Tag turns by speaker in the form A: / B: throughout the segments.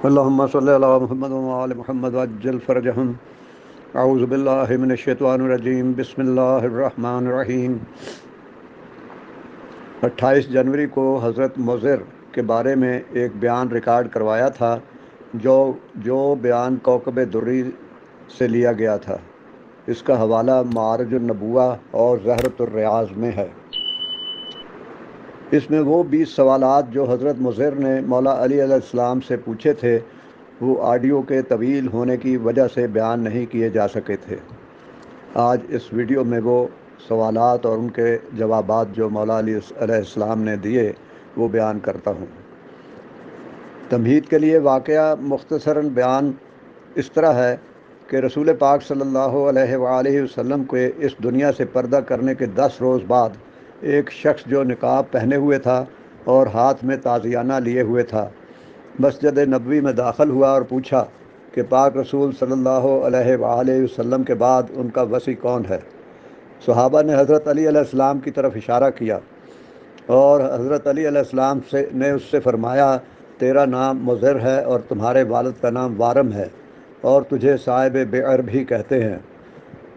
A: اللهم صل على محمد وعلى محمد وعجل فرجهم. اعوذ باللہ من الشیطان الرجیم. بسم اللہ الرحمن الرحیم. 28 جنوری کو حضرت مضر کے بارے میں ایک بیان ریکارڈ کروایا تھا جو بیان کوكب دری سے لیا گیا تھا. اس کا حوالہ معارج النبوہ اور زہرۃ الریاض میں ہے. اس میں وہ 20 سوالات جو حضرت مضر نے مولا علی علیہ السلام سے پوچھے تھے وہ آڈیو کے طویل ہونے کی وجہ سے بیان نہیں کیے جا سکے تھے. آج اس ویڈیو میں وہ سوالات اور ان کے جوابات جو مولا علی علیہ السلام نے دیے وہ بیان کرتا ہوں. تمہید کے لیے واقعہ مختصراً بیان اس طرح ہے کہ رسول پاک صلی اللہ علیہ وآلہ وسلم کو اس دنیا سے پردہ کرنے کے 10 روز بعد ایک شخص جو نقاب پہنے ہوئے تھا اور ہاتھ میں تازیانہ لیے ہوئے تھا مسجد نبوی میں داخل ہوا اور پوچھا کہ پاک رسول صلی اللہ علیہ وآلہ وسلم کے بعد ان کا وصی کون ہے. صحابہ نے حضرت علی علیہ السلام کی طرف اشارہ کیا اور حضرت علی علیہ السلام نے اس سے فرمایا تیرا نام مضر ہے اور تمہارے والد کا نام وارم ہے اور تجھے صاحب بئر بھی کہتے ہیں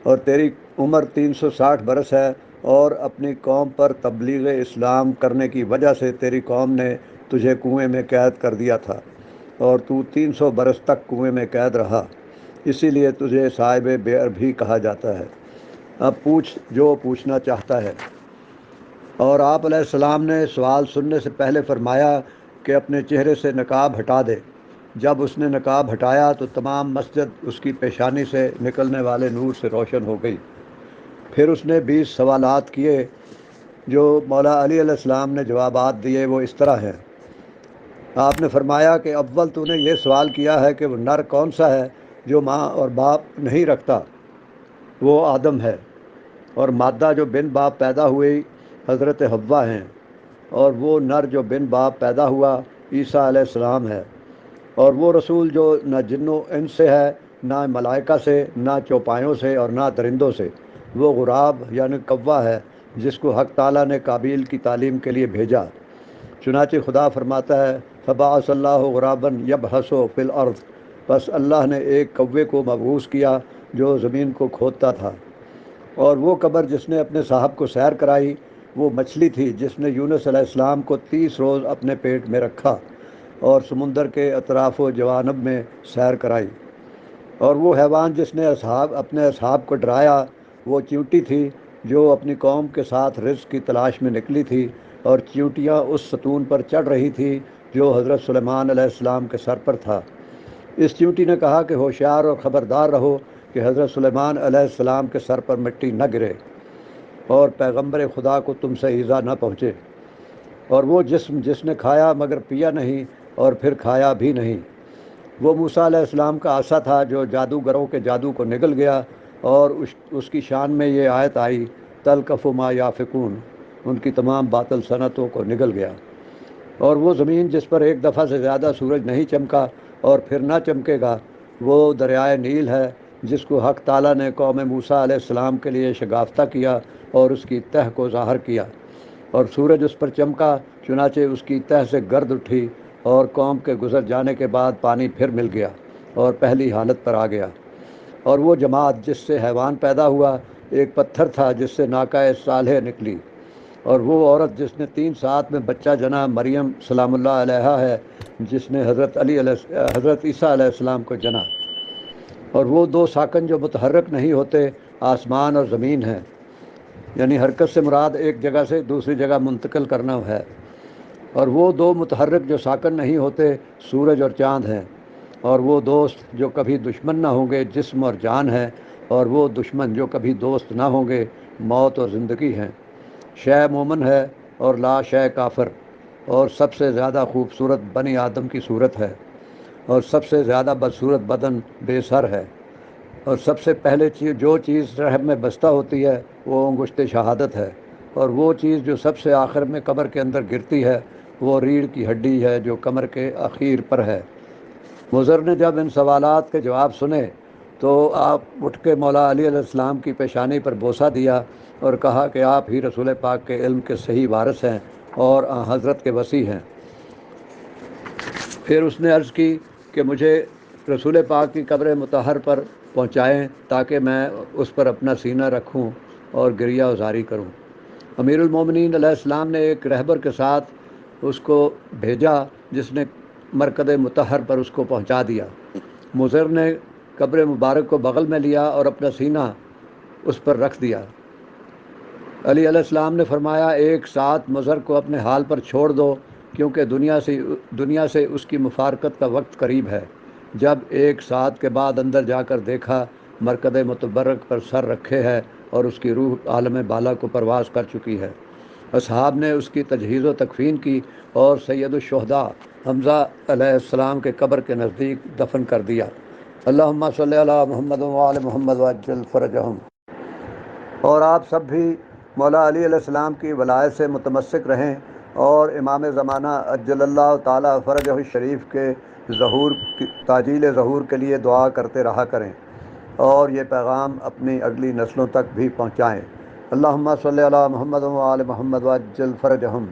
A: اور تیری عمر 360 برس ہے اور اپنی قوم پر تبلیغ اسلام کرنے کی وجہ سے تیری قوم نے تجھے کنویں میں قید کر دیا تھا اور تو 300 برس تک کنویں میں قید رہا، اسی لیے تجھے صاحب بئر بھی کہا جاتا ہے. اب پوچھ جو پوچھنا چاہتا ہے. اور آپ علیہ السلام نے سوال سننے سے پہلے فرمایا کہ اپنے چہرے سے نقاب ہٹا دے. جب اس نے نقاب ہٹایا تو تمام مسجد اس کی پیشانی سے نکلنے والے نور سے روشن ہو گئی. پھر اس نے 20 سوالات کیے جو مولا علی علیہ السلام نے جوابات دیے وہ اس طرح ہیں. آپ نے فرمایا کہ اول تو نے یہ سوال کیا ہے کہ وہ نر کون سا ہے جو ماں اور باپ نہیں رکھتا، وہ آدم ہے، اور مادہ جو بن باپ پیدا ہوئی حضرت حوا ہیں، اور وہ نر جو بن باپ پیدا ہوا عیسیٰ علیہ السلام ہے، اور وہ رسول جو نہ جن و انس سے ہے، نہ ملائکہ سے، نہ چوپایوں سے اور نہ درندوں سے، وہ غراب یعنی کوا ہے جس کو حق تعالیٰ نے قابیل کی تعلیم کے لیے بھیجا. چنانچہ خدا فرماتا ہے فبعث اللہ غرابا یبحث فی الارض، بس اللہ نے ایک کوے کو مبعوث کیا جو زمین کو کھودتا تھا. اور وہ قبر جس نے اپنے صاحب کو سیر کرائی وہ مچھلی تھی جس نے یونس علیہ السلام کو 30 روز اپنے پیٹ میں رکھا اور سمندر کے اطراف و جوانب میں سیر کرائی. اور وہ حیوان جس نے اپنے اصحاب کو ڈرایا وہ چیونٹی تھی جو اپنی قوم کے ساتھ رزق کی تلاش میں نکلی تھی، اور چیونٹیاں اس ستون پر چڑھ رہی تھی جو حضرت سلیمان علیہ السلام کے سر پر تھا. اس چیونٹی نے کہا کہ ہوشیار اور خبردار رہو کہ حضرت سلیمان علیہ السلام کے سر پر مٹی نہ گرے اور پیغمبر خدا کو تم سے ایذا نہ پہنچے. اور وہ جسم جس نے کھایا مگر پیا نہیں اور پھر کھایا بھی نہیں، وہ موسیٰ علیہ السلام کا عصا تھا جو جادوگروں کے جادو کو نگل گیا، اور اس کی شان میں یہ آیت آئی تلقف ما یافکون، ان کی تمام باطل صنعتوں کو نگل گیا. اور وہ زمین جس پر ایک دفعہ سے زیادہ سورج نہیں چمکا اور پھر نہ چمکے گا وہ دریائے نیل ہے جس کو حق تعالیٰ نے قوم موسیٰ علیہ السلام کے لیے شگافتہ کیا اور اس کی تہ کو ظاہر کیا، اور سورج اس پر چمکا چنانچہ اس کی تہ سے گرد اٹھی اور قوم کے گزر جانے کے بعد پانی پھر مل گیا اور پہلی حالت پر آ گیا. اور وہ جماعت جس سے حیوان پیدا ہوا ایک پتھر تھا جس سے ناقہ صالح نکلی، اور وہ عورت جس نے 3 ساعت میں بچہ جنا مریم سلام اللہ علیہا ہے جس نے حضرت عیسیٰ علیہ السلام کو جنا. اور وہ 2 ساکن جو متحرک نہیں ہوتے آسمان اور زمین ہیں، یعنی حرکت سے مراد ایک جگہ سے دوسری جگہ منتقل کرنا ہے. اور وہ 2 متحرک جو ساکن نہیں ہوتے سورج اور چاند ہیں. اور وہ دوست جو کبھی دشمن نہ ہوں گے جسم اور جان ہے، اور وہ دشمن جو کبھی دوست نہ ہوں گے موت اور زندگی ہیں. شے مومن ہے اور لا شے کافر، اور سب سے زیادہ خوبصورت بنی آدم کی صورت ہے، اور سب سے زیادہ بدصورت بدن بے سر ہے. اور سب سے پہلے جو چیز رحم میں بستہ ہوتی ہے وہ انگشت شہادت ہے، اور وہ چیز جو سب سے آخر میں قبر کے اندر گرتی ہے وہ ریڑھ کی ہڈی ہے جو کمر کے اخیر پر ہے. مضر نے جب ان سوالات کے جواب سنے تو آپ اٹھ کے مولا علی علیہ السلام کی پیشانی پر بوسہ دیا اور کہا کہ آپ ہی رسول پاک کے علم کے صحیح وارث ہیں اور حضرت کے وصی ہیں. پھر اس نے عرض کی کہ مجھے رسول پاک کی قبر مطہر پر پہنچائیں تاکہ میں اس پر اپنا سینہ رکھوں اور گریہ وزاری کروں۔ امیر المومنین علیہ السلام نے ایک رہبر کے ساتھ اس کو بھیجا جس نے مرکز مطہر پر اس کو پہنچا دیا۔ مضر نے قبر مبارک کو بغل میں لیا اور اپنا سینہ اس پر رکھ دیا۔ علی علیہ السلام نے فرمایا، ایک ساتھ مضر کو اپنے حال پر چھوڑ دو کیونکہ دنیا سے اس کی مفارقت کا وقت قریب ہے۔ جب ایک ساتھ کے بعد اندر جا کر دیکھا، مرکز متبرک پر سر رکھے ہے اور اس کی روح عالم بالا کو پرواز کر چکی ہے۔ اصحاب نے اس کی تجہیز و تکفین کی اور سید الشہداء حمزہ علیہ السلام کے قبر کے نزدیک دفن کر دیا۔ اللہم صلی علی محمد وآل محمد وعجل فرجہم۔ اور آپ سب بھی مولا علی علیہ السلام کی ولایت سے متمسک رہیں اور امام زمانہ عجل اللہ تعالی فرجہ الشریف کے تعجیل ظہور کے لیے دعا کرتے رہا کریں اور یہ پیغام اپنی اگلی نسلوں تک بھی پہنچائیں۔ اللہم صلی علی محمد وآل محمد وعجل فرجہم۔